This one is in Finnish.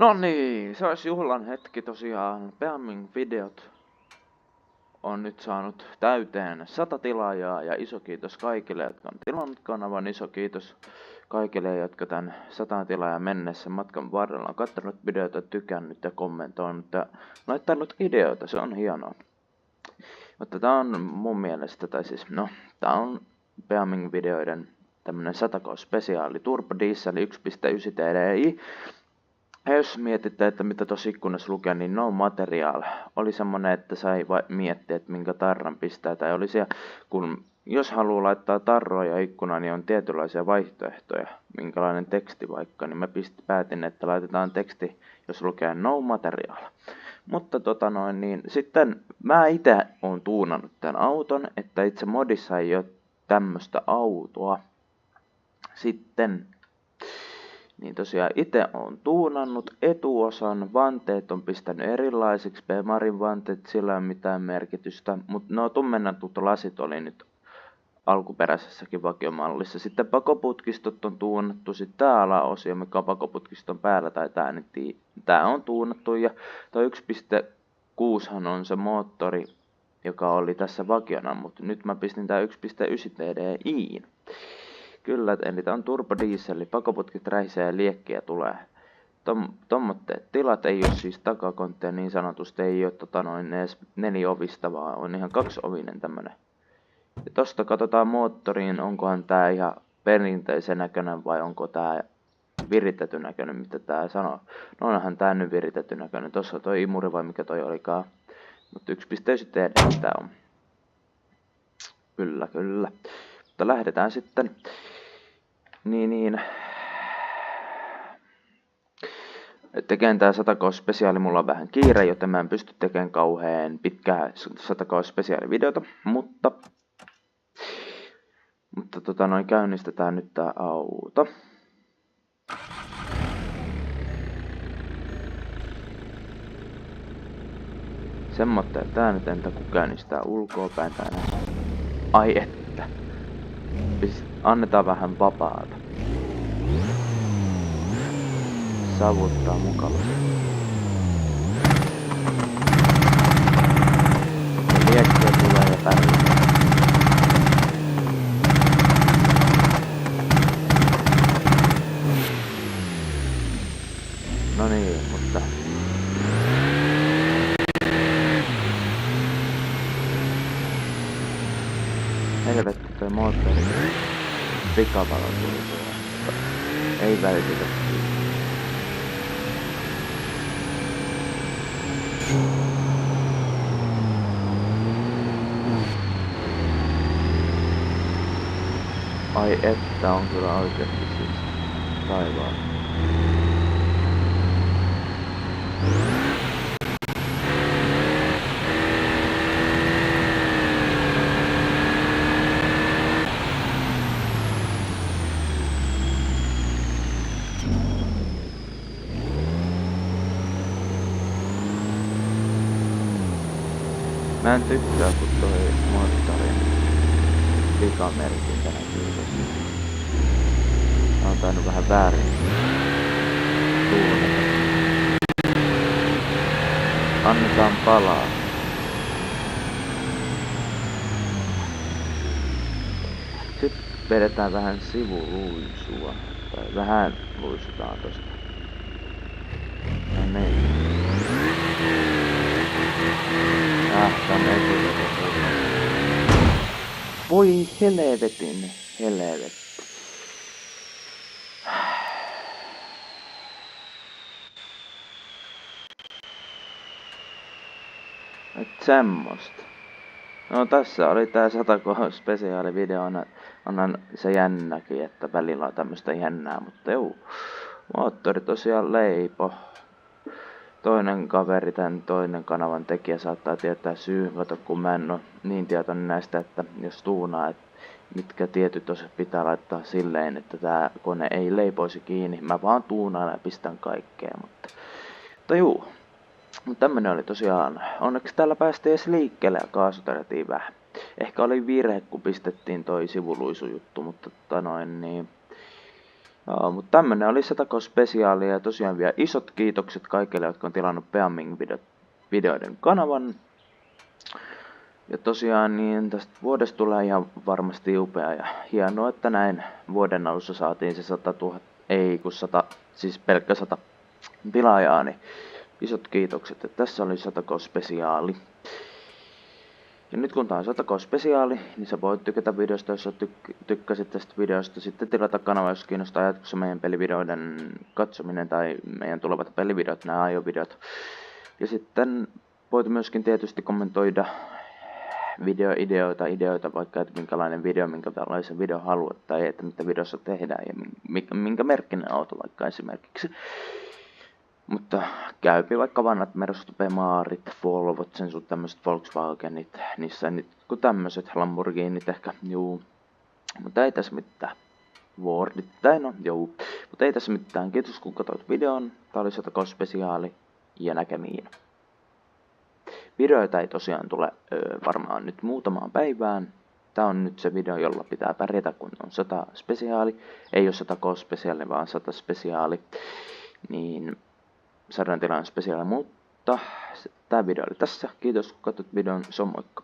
No niin, se olisi juhlan hetki tosiaan. Beaming-videot on nyt saanut täyteen 100 tilaajaa ja iso kiitos kaikille, jotka on tilannut kanavan. Iso kiitos kaikille, jotka tämän 100 tilaajaa mennessä matkan varrella on katsonut videoita, tykännyt ja kommentoinut ja laittanut ideoita. Se on hienoa. Mutta tää on mun mielestä, tai siis tää on Beaming-videoiden tämmönen 100K-spesiaali Turbo Diesel 1.9 TDI. Ja jos mietitte, että mitä tuossa ikkunassa lukee, niin no material oli semmonen, että sai miettiä, että minkä tarran pistää. Tai oli siellä, kun jos haluaa laittaa tarroja ikkunaan, niin on tietynlaisia vaihtoehtoja, minkälainen teksti vaikka, niin mä päätin, että laitetaan teksti, jos lukee no material. Mutta sitten mä itse oon tuunannut tämän auton, että itse modissa ei ole tämmöstä autoa. Sitten niin tosiaan itse on tuunannut etuosan, vanteet on pistänyt erilaisiksi, Bemarin vanteet, sillä ei ole mitään merkitystä, mutta no tummennetut lasit oli nyt alkuperäisessäkin vakiomallissa. Sitten pakoputkistot on tuunattu, sitten tää alaosio, mikä on pakoputkiston päällä tai tää on tuunattu ja toi 1.6 on se moottori, joka oli tässä vakiona, mutta nyt mä pistin tää 1.9 TDIin. Kyllä, eli tää on turbodieseli, pakoputkit rähisee ja liekkiä tulee. Tommotteet tilat ei ole siis takakontteja niin sanotusti, ei ole edes neliovista, vaan on ihan kaksiovinen tämmönen. Ja tosta katsotaan moottoriin, onkohan tää ihan perinteisen näköinen vai onko tää viritetyn näköinen, mitä tää sanoo. No onhan tää nyt viritetyn näköinen, tossa toi imuri vai mikä toi olikaan. Mutta 1.9 TD tää on. Kyllä. Mutta lähdetään sitten. Tekeen tää 100K-spesiaali, mulla on vähän kiire, joten mä en pysty tekemään kauheen pitkää 100K-spesiaalivideota, mutta käynnistetään nyt tää auto. Semmoitteen tää nyt entä kun käynnistää ulkoapäin tää näin. Ai että. Annetaan vähän vapaata. Savuttaa mukavasti. Ja liekkiä tulee ja pärjää. No niin, mutta helvetti toi moottori. Pikavalo tuli tuolla. Ei välitetä siitä. Ai että on kyllä oikeesti siis taivaan. Mä en tykkää kun toi moottorin vikamerkintä näkyy tossa. Mä oon tainnut vähän väärin tuunata. Annetaan palaa. Sitten vedetään vähän sivuluisua. Tai vähän luisutaan tosta. No niin. Tänne voi helvetin helvetti. Et semmosta. No tässä oli tää 100K spesiaalivideo, onhan se jännäkin, että välillä on tämmöstä jännää, mutta juu. Moottori tosiaan leipo. Toinen kaveri, toinen kanavan tekijä saattaa tietää syyn, kun mä en oo niin tietoinen näistä, että jos tuunaa, että mitkä tietyt osat pitää laittaa silleen, että tää kone ei leipoisi kiinni. Mä vaan tuunaan ja pistän kaikkea, mutta juu. Mutta tämmönen oli tosiaan. Onneksi täällä päästiin edes liikkeelle ja kaasuteltiin vähän. Ehkä oli virhe, kun pistettiin toi sivuluisujuttu, mutta Mutta tämmönen oli Satako spesiaali ja tosiaan vielä isot kiitokset kaikille, jotka on tilannut Peaming videoiden kanavan. Ja tosiaan niin tästä vuodesta tulee ihan varmasti upea ja hienoa, että näin vuoden alussa saatiin se 100 000, ei kun 100, siis pelkkä 100 tilaajaa, niin isot kiitokset, että tässä oli Satako spesiaali. Ja nyt kun tää on Satako spesiaali, niin sä voit tykätä videosta, jos sä tykkäsit tästä videosta. Sitten tilata kanava, jos kiinnostaa jatkossa meidän pelivideoiden katsominen tai meidän tulevat pelivideot, nämä ajovideot. Ja sitten voit myöskin tietysti kommentoida ideoita, vaikka että minkälainen video, minkälaisen video haluat tai että mitä videossa tehdään ja minkä merkkinen auto vaikka esimerkiksi. Mutta käypi vaikka vanhat Mersu-Bemarit, Volvot, sen sun tämmöset Volkswagenit, niissä nyt kun tämmöset Lamborghinit ehkä, juu. Mutta ei tässä mitään. Wordit, tai no, juu. Mutta ei tässä mitään. Kiitos kun katsoit videon. Tää oli Satako spesiaali ja näkemiin. Videoita ei tosiaan tule varmaan nyt muutamaan päivään. Tää on nyt se video, jolla pitää pärjätä, kun on 100 spesiaali. Ei ole 100 spesiaali, vaan 100 spesiaali. Niin 100 tilan spesiaali, mutta tää video oli tässä. Kiitos kun katsoit videon. Se on moikka.